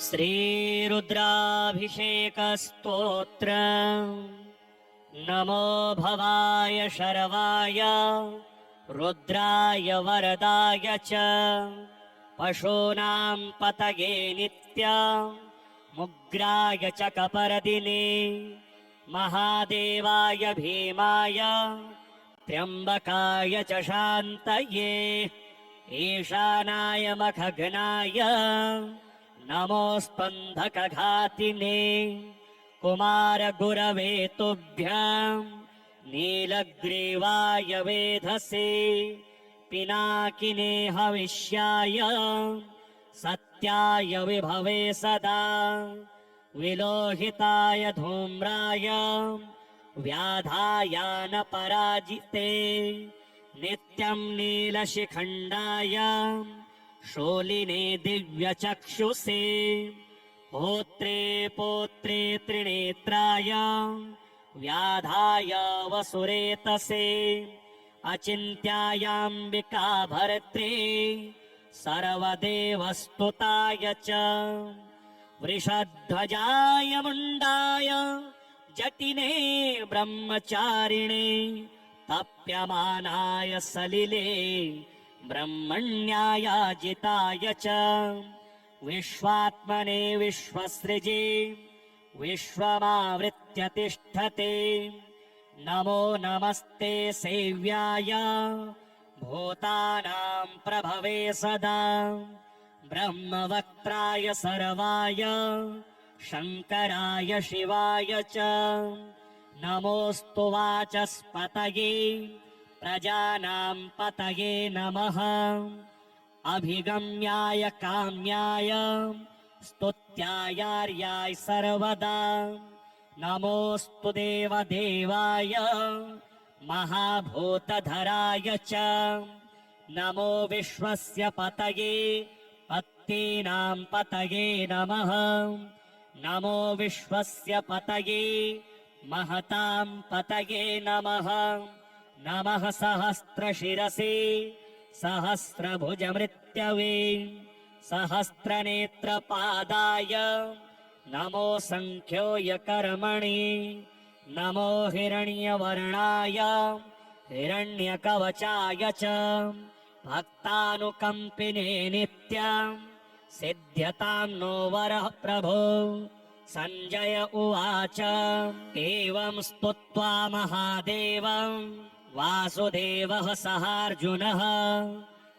श्रीरुद्राभिषेकस्तोत्र। नमो भवाय शर्वाय रुद्राय वरदाय च पशूनां पतये नित्य मुग्राय च कपर्दिने महादेवाय भीमाय त्र्यम्बकाय च शान्तये ईशानाय मखग्नाय नमोऽस्पन्धकघातिने कुमारगुरवे तुभ्यं नीलग्रीवाय वेधसे पिनाकिने हविष्याय सत्याय विभवे सदा विलोहिताय धूम्राय व्याधायानपराजिते नित्यं नीलशिखण्डाय शूलिने दिव्यचक्षुषे होत्रे पोत्रे त्रिनेत्राय व्याधाय वसुरेतसे अचिन्त्यायाम्बिका भर्त्रे सर्वदेवस्तुताय च वृषध्वजाय मुण्डाय जटिने ब्रह्मचारिणे तप्यमानाय सलिले ब्रह्मण्यायाजिताय च विश्वात्मने विश्वसृजे विश्वमावृत्य तिष्ठते नमो नमस्ते सेव्याय भूतानां प्रभवे सदा ब्रह्मवक्त्राय सर्वाय शङ्कराय शिवाय च नमोऽस्तु वाचस्पतये प्रजानां पतये नमः अभिगम्याय काम्याय स्तुत्यायार्याय सर्वदा नमोऽस्तु देवदेवाय महाभूतधराय च नमो विश्वस्य पतये पत्नीनां पतये नमः नमो विश्वस्य पतये महतां पतये नमः नमः सहस्रशिरसे सहस्रभुजमृत्यवे सहस्रनेत्रपादाय नमो संख्योयकर्मणि नमो हिरण्यवर्णाय हिरण्यकवचाय च भक्तानुकम्पिने नित्यं सिद्ध्यतां नो वरः प्रभो सञ्जय उवाच एवं स्तुत्वा महादेवं वासुदेवः सहार्जुनः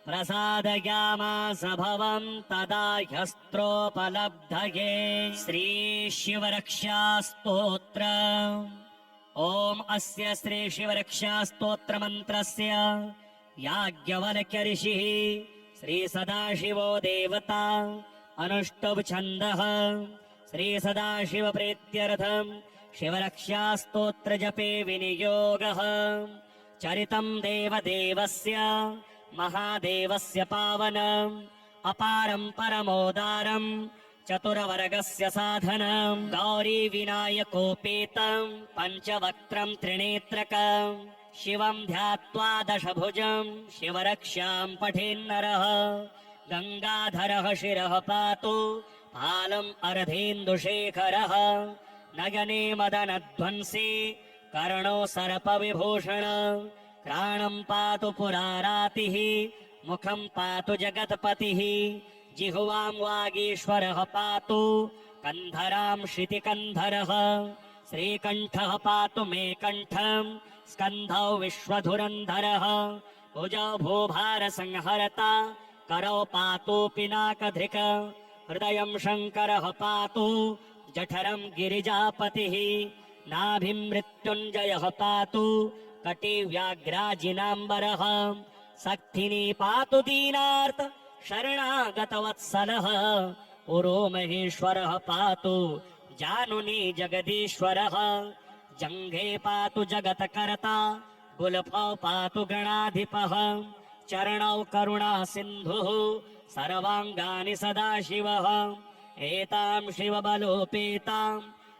प्रसादयामास भवं तदा ह्यस्त्रोपलब्धये श्रीशिवरक्षास्तोत्र। ॐ अस्य श्रीशिवरक्षास्तोत्रमन्त्रस्य याज्ञवल्क्य ऋषिः श्रीसदाशिवो देवता अनुष्टुप् छन्दः श्रीसदाशिवप्रीत्यर्थं शिवरक्षास्तोत्रजपे विनियोगः चरितं देवदेवस्य महादेवस्य पावनम् अपारं परमोदारं चतुरवर्गस्य साधनं गौरी विनायकोपेतं पञ्चवक्त्रं त्रिनेत्रकं शिवं ध्यात्वा दशभुजं शिवरक्षां पठेन्नरः गङ्गाधरः शिरः पातु फालम् अर्धेन्दुशेखरः नयने मदनध्वंसी कर्णो सर्पविभूषण प्राणं पातु पुरारातिः मुखं पातु जगत्पतिः जिह्वां वागीश्वरः पातु कन्धरां श्रुतिकन्धरः श्रीकण्ठः पातु मे कण्ठं स्कन्धौ विश्वधुरन्धरः भुजौ भूभारसंहरता करौ पातु पिनाकधृक् हृदयं शङ्करः पातु जठरं गिरिजापतिः नाभिं मृत्युञ्जयः पातु कटिव्याघ्राजिनाम्बरः सक्थिनी पातु दीनार्त शरणागतवत्सलः उरो महेश्वरः पातु जानुनी जगदीश्वरः जङ्घे पातु जगत्कर्ता गुल्फौ पातु गणाधिपः चरणौ करुणा सिन्धुः सर्वाङ्गानि सदाशिवः एतां शिवबलोपेतां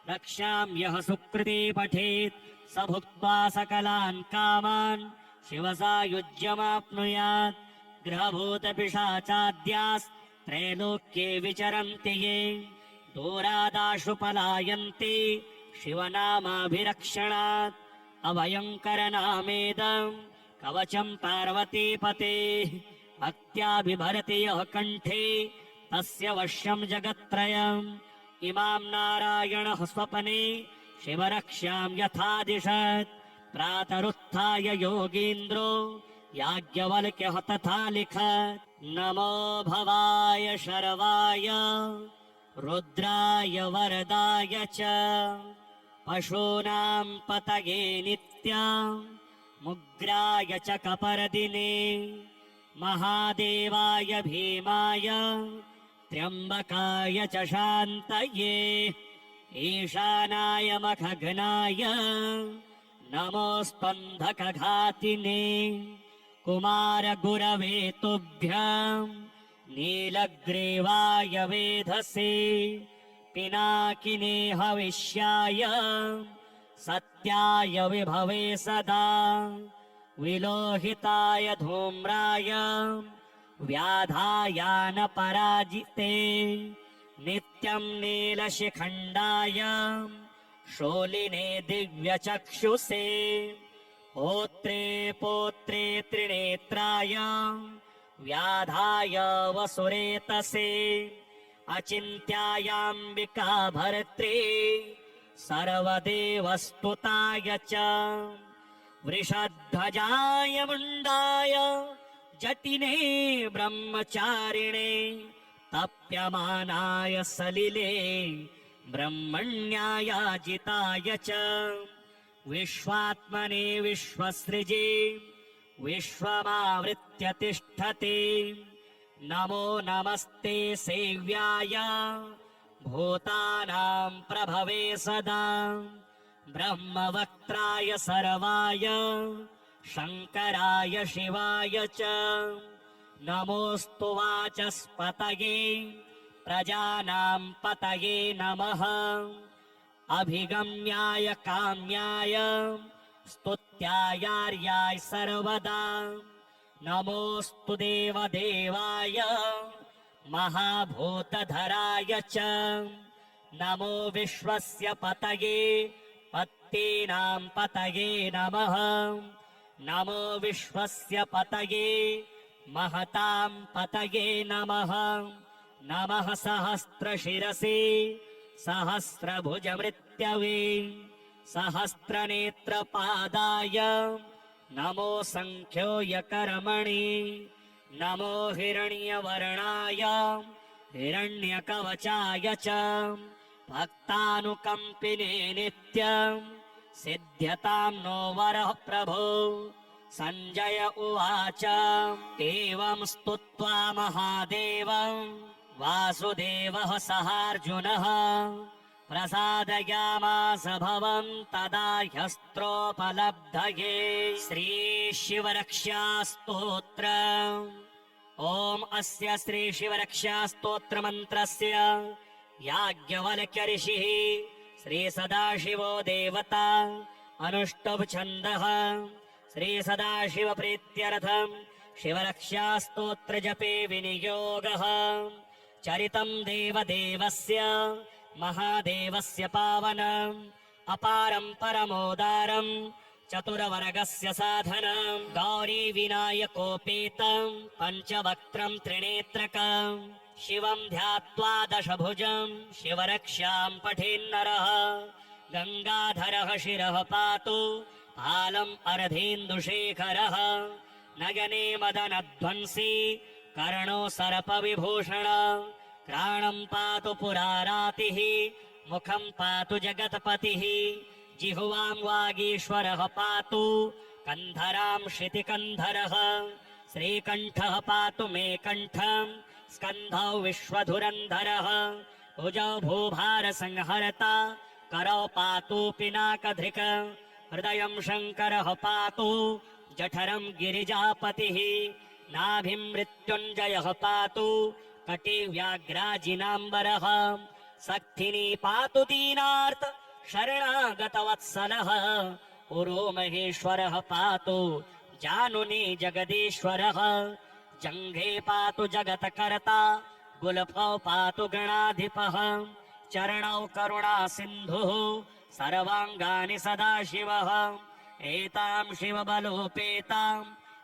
रक्षां यः सुकृते पठेत् स भुक्त्वा सकलान् कामान् शिवसायुज्यमाप्नुयात् ग्रहभूतपिशाचाद्यास् त्रैलोक्ये विचरन्ति ये दूरादाशु पलायन्ति शिवनामाभिरक्षणात् अभयङ्करनामेदं कवचं पार्वतीपते भक्त्या बिभरति यः कण्ठे तस्य वश्यं जगत्त्रयम् इमां नारायणः स्वपने शिवरक्ष्यां यथादिशत् प्रातरुत्थाय योगीन्द्रो याज्ञवल्क्यः तथा लिखत् नमो भवाय शर्वाय रुद्राय वरदाय च पशूनां पतये नित्यमुग्राय च कपर्दिने महादेवाय भीमाय त्र्यम्बकाय च शान्तये ईशानाय मखघ्नाय नमोऽस्त्वन्धकघातिने कुमारगुरवे तुभ्यं नीलग्रीवाय वेधसे पिनाकिने हविष्याय सत्याय विभवे सदा विलोहिताय धूम्राय व्याधायानपराजिते नित्यं नीलशिखण्डाय शोलिने दिव्यचक्षुषे होत्रे पोत्रे त्रिनेत्राय व्याधाय वसुरेतसे अचिन्त्यायाम्बिका भर्त्रे सर्वदेवस्तुताय च वृषध्वजाय मुण्डाय जटिने ब्रह्मचारिणे तप्यमानाय सलिले ब्रह्मण्यायाजिताय च विश्वात्मने विश्वसृजे विश्वमावृत्य तिष्ठते नमो नमस्ते सेव्याय भूतानां प्रभवे सदा ब्रह्मवक्त्राय सर्वाय शङ्कराय शिवाय च नमोऽस्तु वाचस्पतये प्रजानां पतये नमः अभिगम्याय काम्याय स्तुत्यायार्याय सर्वदा नमोऽस्तु देवदेवाय महाभूतधराय च नमो विश्वस्य पतये पत्नीनां पतये नमः नमो विश्वस्य पतये महतां पतये नमः नमः सहस्रशिरसे सहस्रभुजमृत्यवे सहस्रनेत्रपादाय नमो सङ्ख्योऽयकर्मणि नमो हिरण्यवर्णाय हिरण्यकवचाय च भक्तानुकम्पिने नित्यं सिद्ध्यतां नो वरः प्रभो सञ्जय उवाच एवं स्तुत्वा महादेवं वासुदेवः सहार्जुनः प्रसादयामास भवं तदा ह्यस्त्रोपलब्धये श्रीशिवरक्षास्तोत्रम् ॐ अस्य श्रीशिवरक्षास्तोत्रमन्त्रस्य याज्ञवल्क्य ऋषिः श्रीसदाशिवो देवता अनुष्टुप् छन्दः श्रीसदाशिवप्रीत्यर्थं शिवरक्षास्तोत्रजपे विनियोगः चरितं देवदेवस्य महादेवस्य पावनम् अपारं परमोदारं चतुरवर्गस्य साधनं गौरीविनायकोपेतं पञ्चवक्त्रं त्रिनेत्रकं शिवं ध्यात्वा दशभुजं शिवरक्षां पठेन्नरः गङ्गाधरः शिरः पातु फालम् अर्धेन्दुशेखरः नयने मदनध्वंसी कर्णो सर्पविभूषण घ्राणं पातु पुरारातिः मुखं पातु जगत्पतिः जिह्वां वागीश्वरः पातु कन्धरां श्रुतिकन्धरः श्रीकण्ठः पातु मे कण्ठं स्कन्धौ विश्वधुरन्धरः भुजौ भूभारसंहर्ता करौ पातु पिनाकधृक् हृदयं शङ्करः पातु जठरं गिरिजापतिः नाभिं मृत्युञ्जयः पातु कटिव्याघ्राजिनाम्बरः सक्थिनी पातु दीनार्त शरणागतवत्सलः पुरो महेश्वरः पातु जानुनी जगदीश्वरः जङ्घे पातु जगत्कर्ता गुल्फौ पातु गणाधिपः चरणौ करुणा सिन्धुः सर्वाङ्गानि सदाशिवः एतां शिवबलोपेतां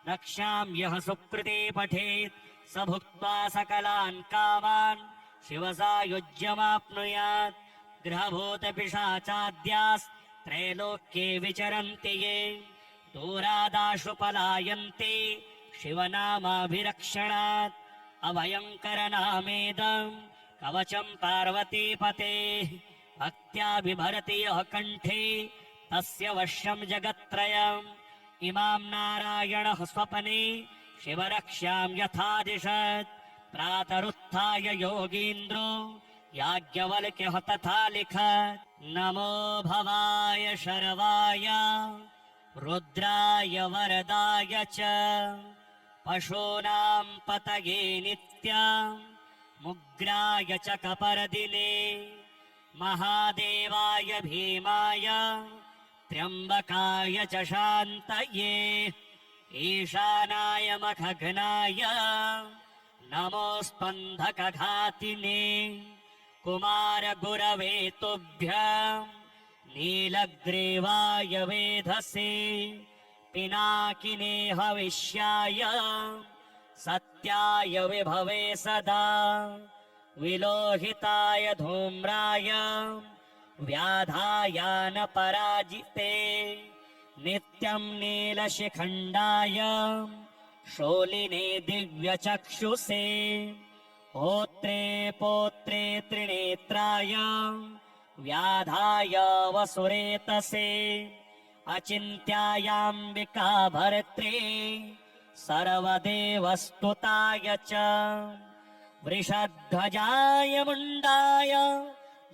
रक्षां यः सुकृते पठेत् स भुक्त्वा सकलान् कामान् शिवसायुज्यमाप्नुयात् ग्रहभूतपिशाचाद्यास्त्रैलोक्ये विचरन्ति ये दूरादाशु पलायन्ते शिवनामाभिरक्षणात् अभयङ्करनामेदम् कवचं पार्वतीपतेः भक्त्या बिभरति यः कण्ठे तस्य वश्यं जगत्त्रयम् इमां नारायणः स्वपने शिवरक्ष्यां यथादिशत् प्रातरुत्थाय योगीन्द्रो याज्ञवल्क्यः तथा लिखत् नमो भवाय शर्वाय रुद्राय वरदाय च पशूनां पतये नित्यां मुग्राय च कपर्दिने महादेवाय भीमाय त्र्यम्बकाय च शान्तये ईशानाय मखघ्नाय नमो स्पन्दकघातिने कुमारगुरवे तुभ्यं नीलग्रीवाय वेधसे पिनाकिने हविष्याय सत्याय विभवे सदा विलोहिताय धूम्राय व्याधायानपराजिते नित्यं नीलशिखण्डाय शोलिने दिव्यचक्षुषे होत्रे पोत्रे त्रिनेत्राय व्याधाय वसुरेतसे अचिन्त्यायाम्बिका भर्त्रे सर्वदेवस्तुताय च वृषध्वजाय मुण्डाय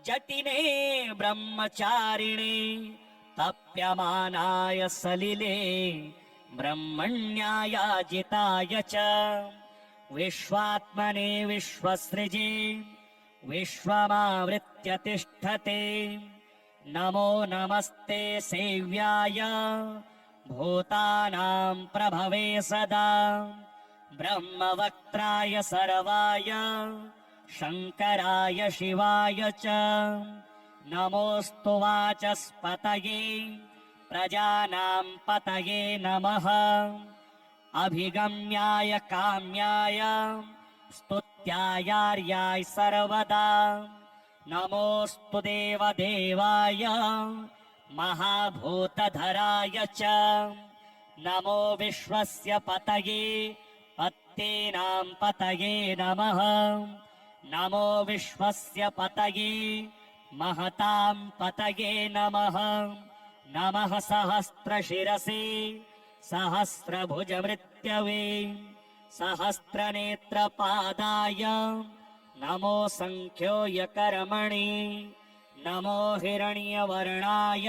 जटिने ब्रह्मचारिणे तप्यमानाय सलिले ब्रह्मण्यायाजिताय च विश्वात्मने विश्वसृजे विश्वमावृत्य तिष्ठते नमो नमस्ते सेव्याय भूतानां प्रभवे सदा ब्रह्मवक्त्राय सर्वाय शङ्कराय शिवाय च नमोऽस्तु वाचस्पतये प्रजानां पतये नमः अभिगम्याय काम्याय स्तुत्यायार्याय सर्वदा नमोऽस्तु देवदेवाय महाभूतधराय च नमो विश्वस्य पतये पत्तेनां पतये नमः नमो विश्वस्य पतये महतां पतये नमः नमः सहस्रशिरसे सहस्रभुजमृत्यवे सहस्रनेत्रपादाय नमो सङ्ख्योऽयकर्मणि नमो हिरण्यवर्णाय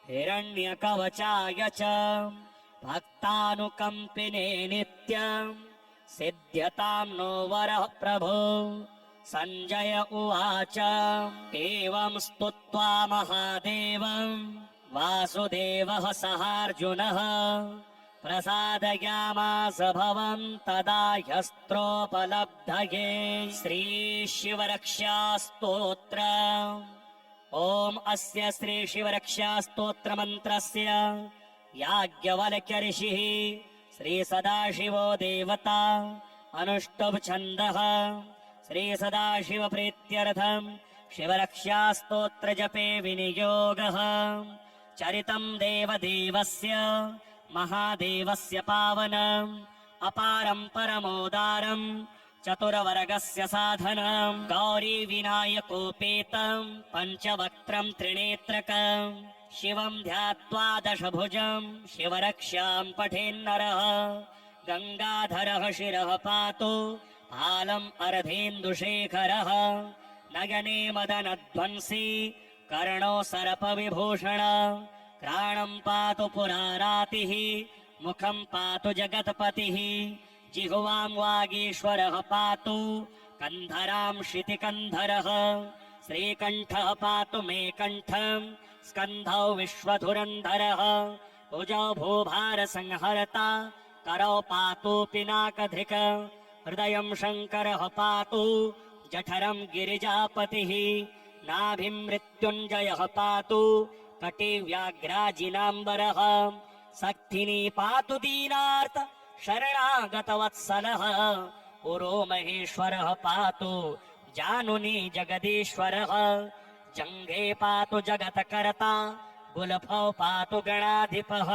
हिरण्यकवचाय च भक्तानुकम्पिने नित्यं सिद्ध्यतां नो वरः प्रभो सञ्जय उवाच एवं स्तुत्वा महादेवं वासुदेवः सहार्जुनः प्रसादयामास भवं तदा ह्यस्त्रोपलब्धये श्रीशिवरक्षास्तोत्र ॐ अस्य श्रीशिवरक्षास्तोत्रमन्त्रस्य याज्ञवल्क्य ऋषिः श्रीसदाशिवो देवता अनुष्टुप् छन्दः श्रीसदाशिवप्रीत्यर्थं शिवरक्षास्तोत्रजपे विनियोगः चरितं देवदेवस्य महादेवस्य पावनम् अपारं परमोदारं चतुरवर्गस्य साधनं गौरी विनायकोपेतं पञ्चवक्त्रं त्रिनेत्रकं शिवं ध्यात्वा दशभुजं शिवरक्षां पठेन्नरः गङ्गाधरः शिरः पातु फालम् अर्धेन्दुशेखरः नयने मदनध्वंसी कर्णो सर्पविभूषण घ्राणं पातु पुरारातिः मुखं पातु जगत्पतिः जिह्वां वागीश्वरः पातु कन्धरां शितिकन्धरः श्रीकण्ठः पातु मे कण्ठं स्कन्धौ विश्वधुरन्धरः भुजौ भूभारसंहर्ता करौ पातु पिनाकधृक् हृदयं शङ्करः पातु जठरं गिरिजापतिः नाभिं मृत्युञ्जयः पातु कटिव्याघ्राजिनाम्बरः सक्थिनी पातु दीनार्त शरणागतवत्सलः पुरो महेश्वरः पातु जानुनी जगदीश्वरः जङ्घे पातु जगत्कर्ता गुल्फौ पातु गणाधिपः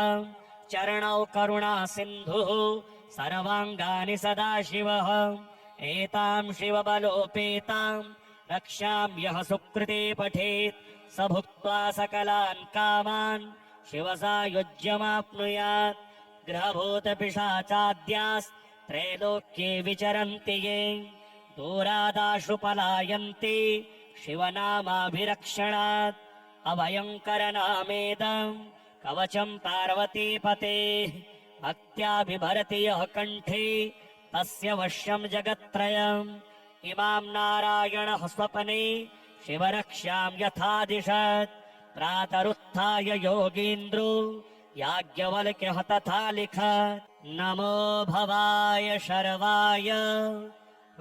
चरणौ करुणा सिन्धुः सर्वाङ्गानि सदाशिवः एतां शिवबलोपेतां रक्षां यः सुकृते पठेत् स भुक्त्वा सकलान् कामान् शिवसायुज्यमाप्नुयात् ग्रहभूतपिशाचाद्यास्त्रैलोक्ये विचरन्ति ये दूरादाशु पलायन्ति शिवनामाभिरक्षणात् अभयङ्करनामेदं कवचं पार्वतीपतेः भक्त्या बिभरति यः कण्ठे तस्य वश्यं जगत्त्रयम् इमां नारायणः स्वपने शिवरक्ष्यां यथादिशत् प्रातरुत्थाय योगीन्द्रो याज्ञवल्क्यः तथा लिखत् नमो भवाय शर्वाय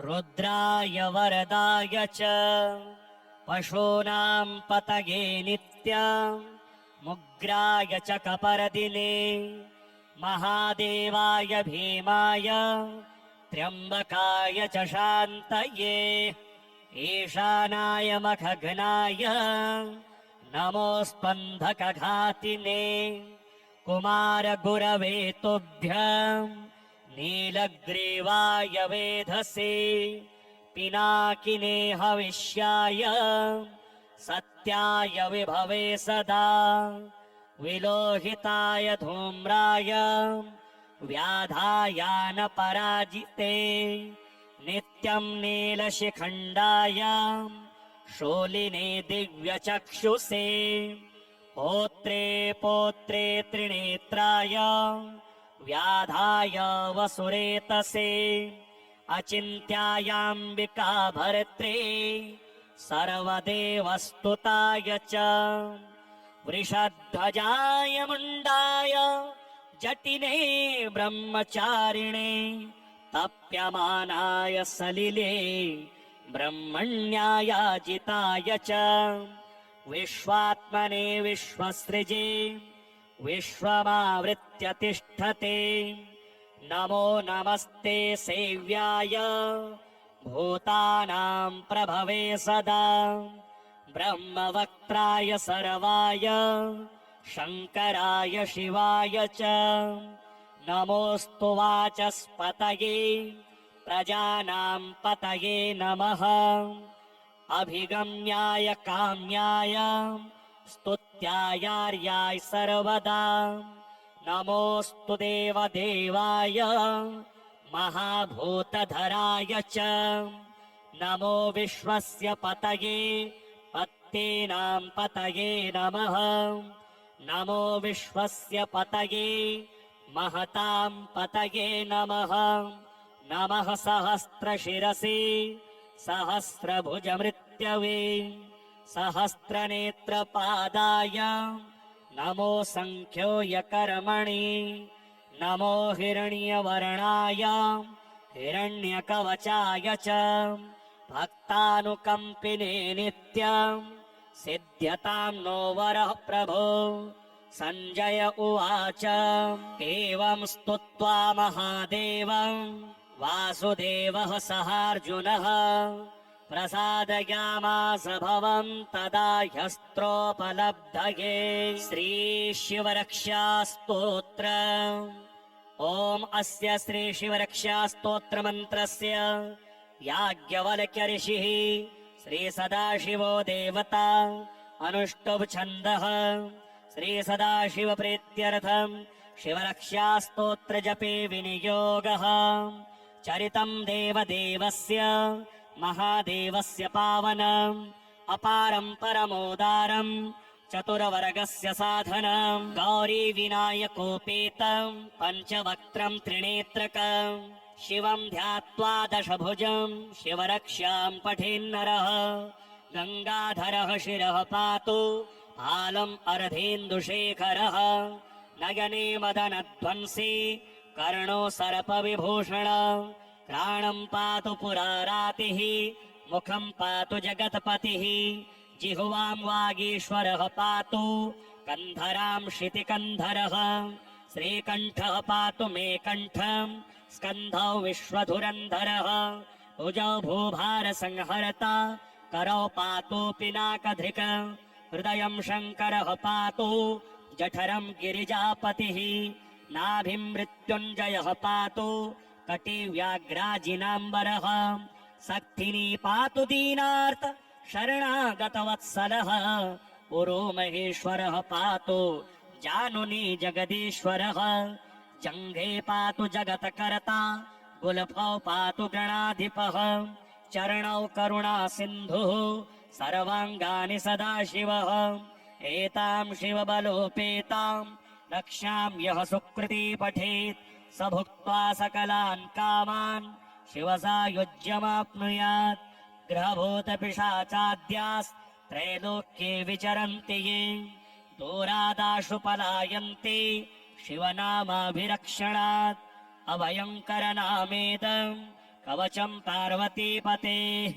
रुद्राय वरदाय च पशूनां पतये नित्यमुग्राय च कपर्दिने महादेवाय भीमाय त्र्यम्बकाय च शान्तये ईशानाय मखघ्नाय नमोऽस्पन्धकघातिने कुमारगुरवे तुभ्यं नीलग्रीवाय वेधसे पिनाकिने हविष्याय सत्याय विभवे सदा विलोहिताय धूम्राय व्याधायानपराजिते नित्यं नीलशिखण्डाय शूलिने दिव्यचक्षुषे पौत्रे पौत्रे त्रिनेत्राय व्याधाय वसुरेतसे अचिन्त्यायाम्बिका भर्त्रे सर्वदेवस्तुताय च वृषध्वजाय मुण्डाय जटिने ब्रह्मचारिणे तप्यमानाय सलिले ब्रह्मण्यायाजिताय च विश्वात्मने विश्वसृजे विश्वमावृत्य तिष्ठते नमो नमस्ते सेव्याय भूतानां प्रभवे सदा ब्रह्मवक्त्राय सर्वाय शङ्कराय शिवाय च नमोऽस्तु वाचस्पतये प्रजानां पतये नमः अभिगम्याय काम्याय स्तुत्यायार्याय सर्वदा नमोऽस्तु देवदेवाय महाभूतधराय च नमो विश्वस्य पतये पत्तेनां पतये नमः नमो विश्वस्य पतये महतां पतये नमः नमः सहस्रशिरसे सहस्रभुजमृत्यवे सहस्रनेत्रपादाय नमो सङ्ख्योऽयकर्मणि नमो हिरण्यवर्णाय हिरण्यकवचाय च भक्तानुकम्पिने नित्यं सिद्ध्यतां नो वरः प्रभो सञ्जय उवाच एवं स्तुत्वा महादेवं वासुदेवः सहार्जुनः प्रसादयामास भवं तदा ह्यस्त्रोपलब्धये श्रीशिवरक्षास्तोत्रम् ॐ अस्य श्रीशिवरक्षास्तोत्रमन्त्रस्य याज्ञवल्क्य ऋषिः श्रीसदाशिवो देवता अनुष्टुप् छन्दः श्रीसदाशिवप्रीत्यर्थं शिवरक्षास्तोत्रजपे विनियोगः चरितं देवदेवस्य महादेवस्य पावनम् अपारं परमोदारं चतुरवर्गस्य साधनं गौरी विनायकोपेतं पञ्चवक्त्रं त्रिनेत्रकं शिवं ध्यात्वा दशभुजं शिवरक्षां पठेन्नरः गङ्गाधरः शिरः पातु हालम् अर्धेन्दुशेखरः नयने मदनध्वंसी कर्णो सर्पविभूषण प्राणं पातु पुरारातिः मुखं पातु जगत्पतिः जिह्वां वागीश्वरः पातु कन्धरां शितिकन्धरः श्रीकण्ठः पातु मे कण्ठं स्कन्धौ विश्वधुरन्धरः भुजौ भूभारसंहर्ता करौ पातु पिनाकधृक् हृदयं शङ्करः पातु जठरं गिरिजापतिः नाभिं मृत्युञ्जयः पातु कटिव्याघ्राजिनाम्बरः सक्थिनी पातु दीनार्त शरणागतवत्सलः उरो महेश्वरः पातु जानुनी जगदीश्वरः जङ्घे पातु जगत्कर्ता गुल्फौ पातु गणाधिपः चरणौ करुणा सिन्धुः सर्वाङ्गानि सदाशिवः एतां शिवबलोपेतां रक्षां यः सुकृती पठेत् स भुक्त्वा सकलान् कामान् शिवसायुज्यमाप्नुयात् ग्रहभूतपिशाचाद्यास्त्रैलोक्ये विचरन्ति ये दूरादाशु पलायन्ते शिवनामाभिरक्षणात् अभयङ्करनामेदं कवचं पार्वतीपतेः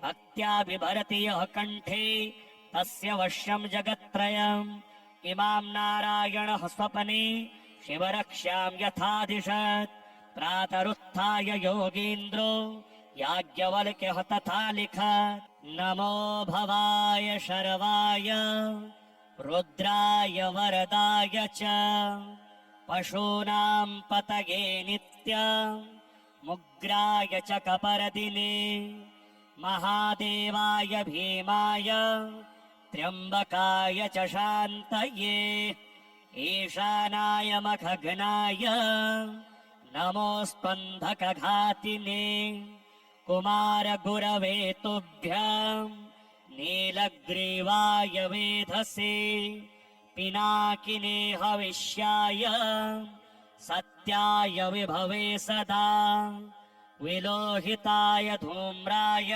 भक्त्या बिभरति यः कण्ठे तस्य वश्यं जगत्त्रयम् इमां नारायणः स्वपने शिवरक्ष्यां यथादिशत् प्रातरुत्थाय योगीन्द्रो याज्ञवल्क्यः तथा लिखत् नमो भवाय शर्वाय रुद्राय वरदाय च पशूनां पतये नित्यं मुग्राय च कपर्दिने महादेवाय भीमाय त्र्यम्बकाय च शान्तये ईशानाय मखग्नाय नमोऽस्त्वन्धकघातिने कुमारगुरवे तुभ्यं नीलग्रीवाय वेधसे पिनाकिने हविष्याय सत्याय विभवे सदा विलोहिताय धूम्राय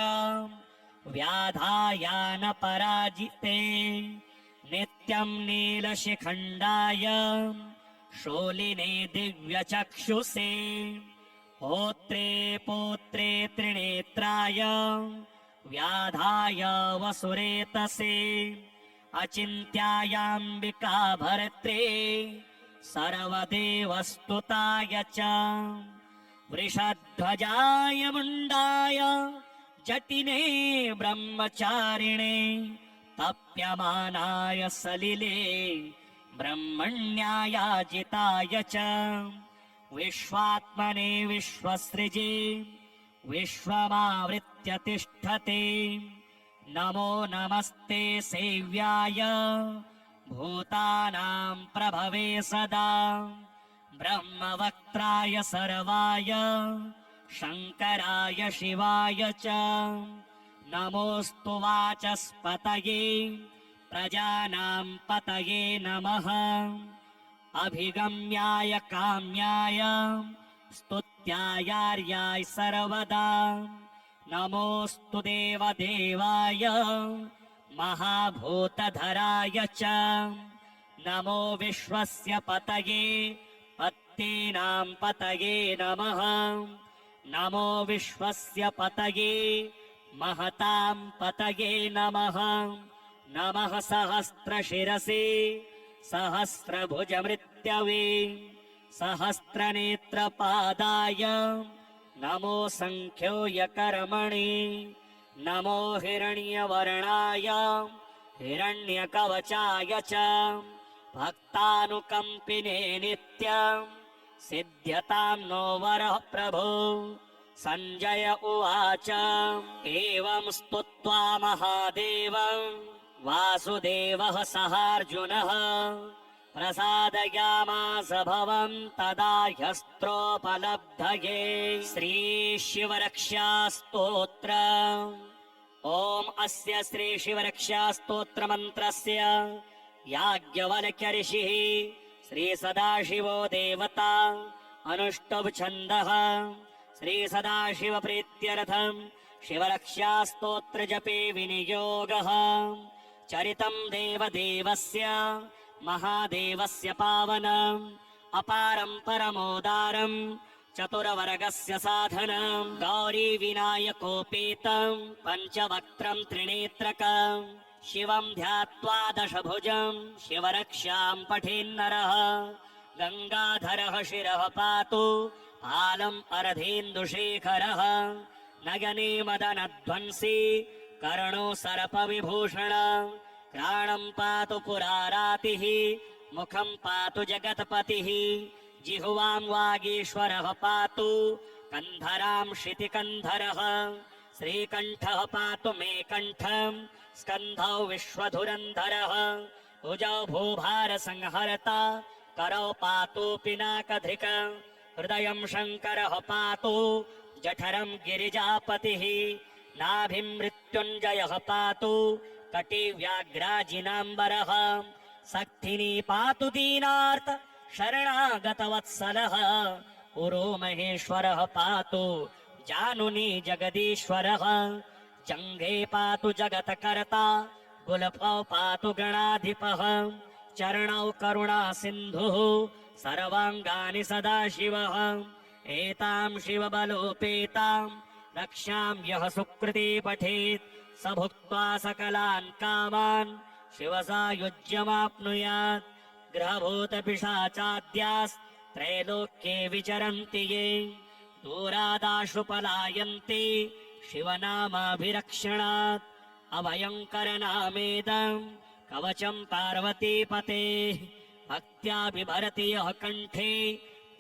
व्याधायानपराजिते नित्यं नीलशिखण्डाय शूलिने दिव्यचक्षुषे होत्रे पोत्रे त्रिनेत्राय व्याधाय वसुरेतसे अचिन्त्यायाम्बिका भर्त्रे सर्वदेवस्तुताय च वृषध्वजाय मुण्डाय जटिने ब्रह्मचारिणे तप्यमानाय सलिले ब्रह्मण्यायाजिताय च विश्वात्मने विश्वसृजे विश्वमावृत्य तिष्ठते नमो नमस्ते सेव्याय भूतानां प्रभवे सदा ब्रह्मवक्त्राय सर्वाय शङ्कराय शिवाय च नमोऽस्तु वाचस्पतये प्रजानां पतये नमः अभिगम्याय काम्याय स्तुत्यायार्याय सर्वदा नमोऽस्तु देवदेवाय महाभूतधराय च नमो विश्वस्य पतये पत्नीनां पतये नमः नमो विश्वस्य पतये महतां पतये नमः नमः सहस्रशिरसे सहस्रभुजमृत्यवे सहस्रनेत्रपादाय नमो सङ्ख्योऽयकर्मणे नमो हिरण्यवर्णाय हिरण्यकवचाय च भक्तानुकम्पिने नित्यं सिद्ध्यतां नो वरः प्रभो सञ्जय उवाच एवं स्तुत्वा महादेवं वासुदेवः सहार्जुनः प्रसादयामास भवं तदा ह्यस्त्रोपलब्धये श्रीशिवरक्षास्तोत्र ॐ अस्य श्रीशिवरक्षास्तोत्रमन्त्रस्य याज्ञवल्क्य ऋषिः श्रीसदाशिवो देवता अनुष्टुप् छन्दः श्रीसदाशिवप्रीत्यर्थं शिवरक्षास्तोत्रजपे विनियोगः चरितं देवदेवस्य महादेवस्य पावनम् अपारं परमोदारं चतुरवर्गस्य साधनं गौरी विनायकोपेतं पञ्चवक्त्रं त्रिनेत्रकं शिवं ध्यात्वा दशभुजं शिवरक्षां पठेन्नरः गंगाधरः शिरः पातु पालम् अर्धेन्दुशेखरः नयने मदनध्वंसी कर्णो सर्पविभूषण घ्राणं पातु पुरारातिः मुखं पातु जगत्पतिः जिह्वां वागीश्वरः पातु कन्धरां शितिकन्धरः श्रीकण्ठः पातु मे कण्ठं स्कन्धौ विश्वधुरन्धरः भुजौ भूभारसंहर्ता करौ पातु पिनाकधिक हृदयं शङ्करः पातु जठरं गिरिजापतिः नाभिं मृत्युञ्जयः पातु कटिव्याघ्राजिनाम्बरः सक्थिनी पातु दीनार्त शरणागतवत्सलः पुरो महेश्वरः पातु जानुनी जगदीश्वरः जङ्घे पातु जगत्कर्ता गुल्फौ पातु गणाधिपः चरणौ करुणा सिन्धुः सर्वाङ्गानि सदाशिवः एतां शिवबलोपेतां रक्षां यः सुकृती पठेत् स भुक्त्वा सकलान् कामान् शिवसायुज्यमाप्नुयात् ग्रहभूतपिशाचाद्यास्त्रैलोक्ये विचरन्ति ये दूरादाशु पलायन्ति शिवनामाभिरक्षणात् अभयङ्करनामेदं कवचं पार्वतीपतेः भक्त्या बिभरति यः कण्ठे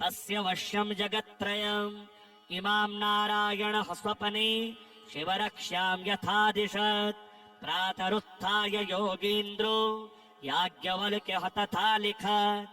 तस्य वश्यं जगत्त्रयम् इमां नारायणः स्वपने शिवरक्ष्यां यथादिशत् प्रातरुत्थाय योगीन्द्रो याज्ञवल्क्यः तथा लिखत्।